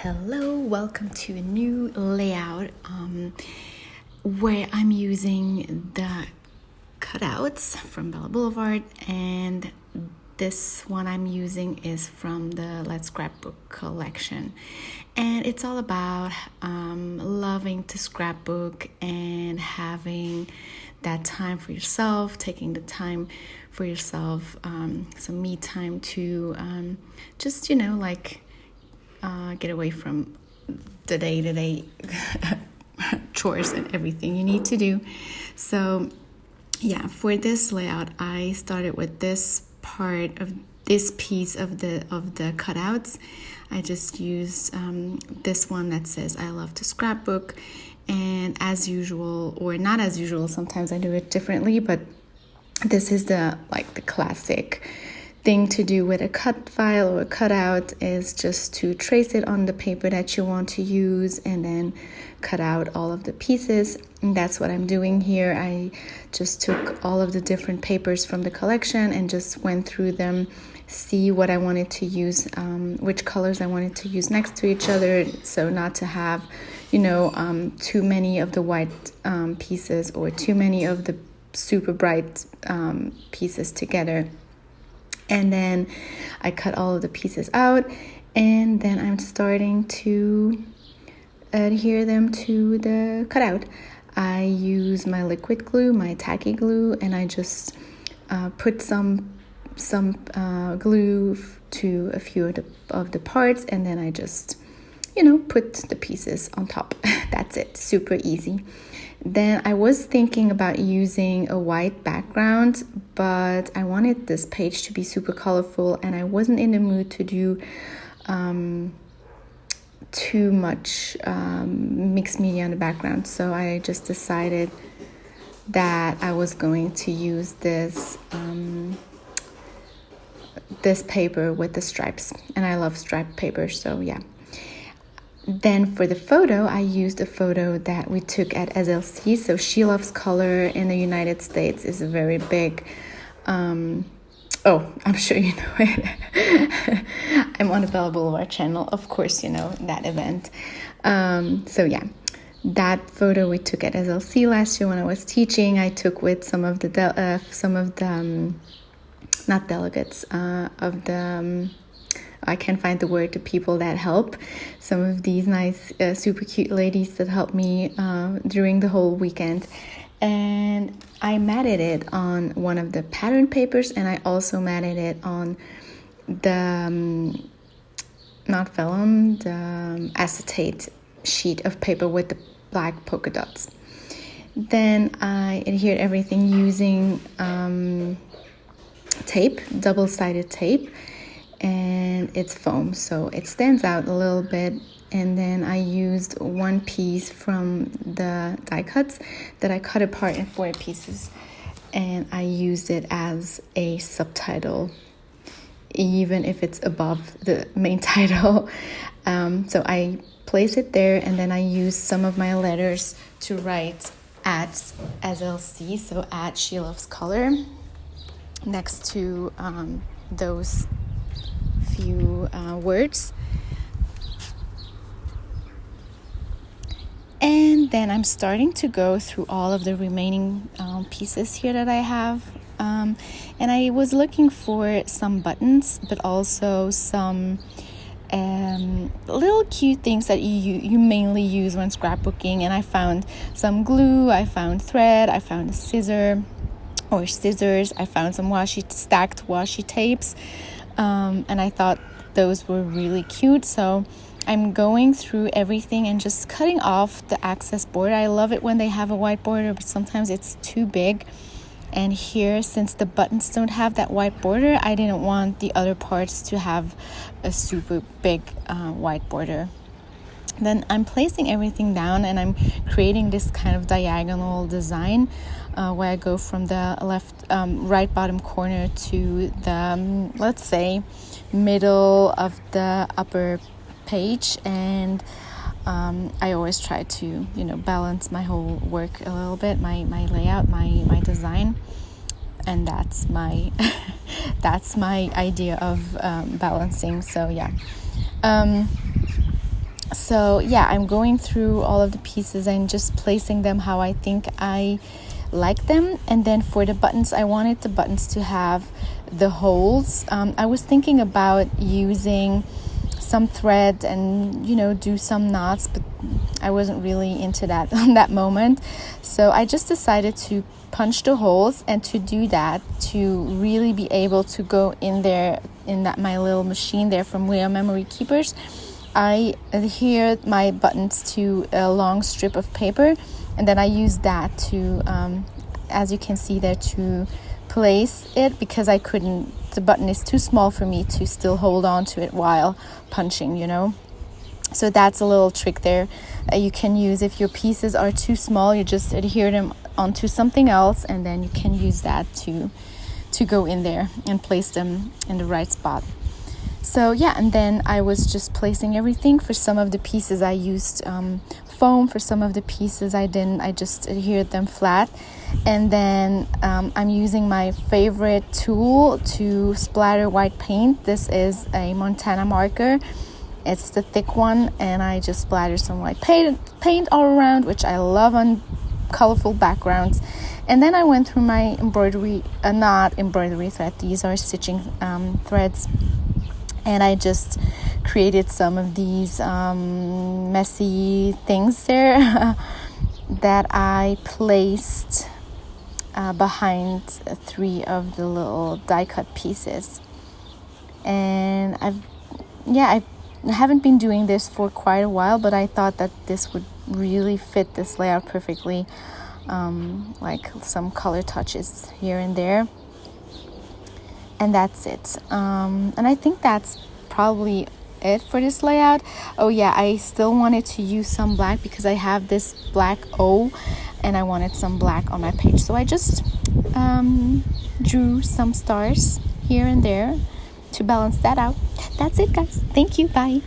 Hello, welcome to a new layout where I'm using the cutouts from Bella Blvd, and this one I'm using is from the Let's Scrapbook collection, and it's all about loving to scrapbook and having that time for yourself, taking the time for yourself, some me time to just get away from the day-to-day chores and everything you need to do. So yeah, for this layout I started with this part of this piece of the cutouts. I just used this one that says I love to scrapbook, and as usual, or not as usual, sometimes I do it differently, but this is the classic thing to do with a cut file or a cutout is just to trace it on the paper that you want to use and then cut out all of the pieces. And that's what I'm doing here. I just took all of the different papers from the collection and just went through them, see what I wanted to use, which colors I wanted to use next to each other, so not to have too many of the white pieces or too many of the super bright pieces together. And then I cut all of the pieces out, and then I'm starting to adhere them to the cutout. I use my liquid glue, my tacky glue, and I just put some glue to a few of the parts, and then I just put the pieces on top. That's it, super easy. Then I was thinking about using a white background, but I wanted this page to be super colorful, and I wasn't in the mood to do too much mixed media on the background. So I just decided that I was going to use this paper with the stripes, and I love striped paper, so yeah. Then for the photo, I used a photo that we took at SLC. So She Loves Color in the United States is a very big, I'm sure you know it. I'm on the Bella Blvd channel, of course you know that event. So yeah, that photo we took at SLC last year when I was teaching. I took with some of the not delegates, of the I can't find the word, the people that help. Some of these nice, super cute ladies that helped me during the whole weekend. And I matted it on one of the pattern papers, and I also matted it on the, not vellum, the acetate sheet of paper with the black polka dots. Then I adhered everything using tape, double-sided tape. And it's foam, so it stands out a little bit. And then I used one piece from the die cuts that I cut apart in 4 pieces, and I used it as a subtitle, even if it's above the main title. So I place it there, and then I used some of my letters to write at SLC, so at She Loves Color, next to those few words. And then I'm starting to go through all of the remaining pieces here that I have, and I was looking for some buttons, but also some little cute things that you mainly use when scrapbooking. And I found some glue, I found thread, I found a scissors, I found some stacked washi tapes. And I thought those were really cute, so I'm going through everything and just cutting off the excess border. I love it when they have a white border, but sometimes it's too big. And here, since the buttons don't have that white border, I didn't want the other parts to have a super big white border. Then I'm placing everything down, and I'm creating this kind of diagonal design where I go from the right bottom corner to the, let's say, middle of the upper page. And I always try to, balance my whole work a little bit, my layout, my design. And that's my idea of balancing. So yeah. So yeah, I'm going through all of the pieces and just placing them how I think I like them. And then for the buttons, I wanted the buttons to have the holes. I was thinking about using some thread and do some knots, but I wasn't really into that on that moment. So I just decided to punch the holes, and to do that, to really be able to go in there in that my little machine there from Leo Memory Keepers, I adhered my buttons to a long strip of paper, and then I used that to, as you can see there, to place it, because the button is too small for me to still hold on to it while punching, So that's a little trick there you can use. If your pieces are too small, you just adhere them onto something else, and then you can use that to go in there and place them in the right spot. So yeah, and then I was just placing everything. For some of the pieces I used foam, for some of the pieces I didn't. I just adhered them flat. And then I'm using my favorite tool to splatter white paint. This is a Montana marker. It's the thick one, and I just splatter some white paint all around, which I love on colorful backgrounds. And then I went through my embroidery, not embroidery thread, these are stitching threads, and I just created some of these messy things there that I placed behind 3 of the little die cut pieces. And I haven't been doing this for quite a while, but I thought that this would really fit this layout perfectly, like some color touches here and there. And that's it. And I think that's probably it for this layout. Oh yeah, I still wanted to use some black because I have this black O, and I wanted some black on my page. So I just drew some stars here and there to balance that out. That's it, guys. Thank you. Bye.